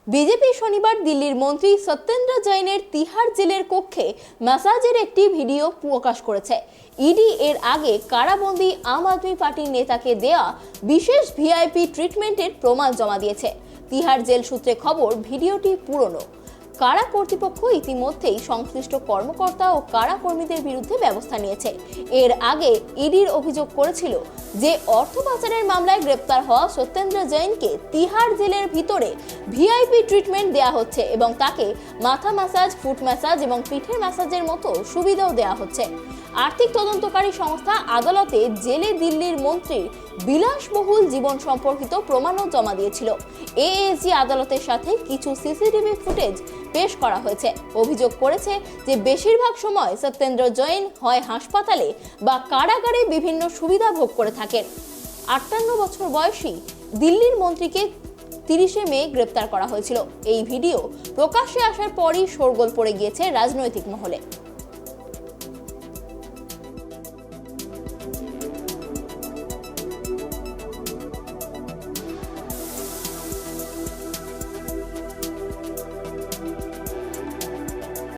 BJP শনিবার দিল্লির মন্ত্রী সত্যেন্দ্র জৈনের তিহার জেলের কক্ষে ম্যাসাজের একটি ভিডিও প্রকাশ করেছে। ইডি এর আগে কারাবন্দী আম আদমি পার্টির নেতাকে দেয়া বিশেষ ভিআইপি ট্রিটমেন্টের প্রমাণ জমা দিয়েছে। তিহার জেল সূত্রে খবর, ভিডিওটি পুরনো। কারা কর্তৃপক্ষ ইতিমধ্যেই সংশ্লিষ্ট কর্মকর্তা ও কারা কর্মীদের বিরুদ্ধে ব্যবস্থা নিয়েছে। এর আগে ইডির অভিযোগ করেছিল যে অর্থ পাচারের মামলায় গ্রেপ্তার হওয়া সত্যেন্দ্র জৈনকে তিহার জেলের ভিতরে ভিআইপি ট্রিটমেন্ট দেয়া হচ্ছে এবং তাকে মাথা ম্যাসাজ, ফুট ম্যাসাজ এবং পিঠের ম্যাসাজের মতো সুবিধাও দেয়া হচ্ছে। আর্থিক তদন্তকারী সংস্থা আদালতে জেলে দিল্লির মন্ত্রীর বিলাসবহুল জীবন সম্পর্কিত প্রমাণও জমা দিয়েছিল। এএসজি আদালতের সাথে কিছু সিসিটিভি ফুটেজ পেশ করা হয়েছে। অভিযোগ করেছে যে বেশিরভাগ সময় সত্যেন্দ্র জৈন হয় হাসপাতালে বা কারাগারে বিভিন্ন সুবিধা ভোগ করে থাকেন। 58 বছর বয়সী দিল্লির মন্ত্রীকে 30 মে গ্রেপ্তার করা হয়েছিল। এই ভিডিও প্রকাশ্যে আসার পরই শোরগোল পড়ে গিয়েছে রাজনৈতিক মহলে।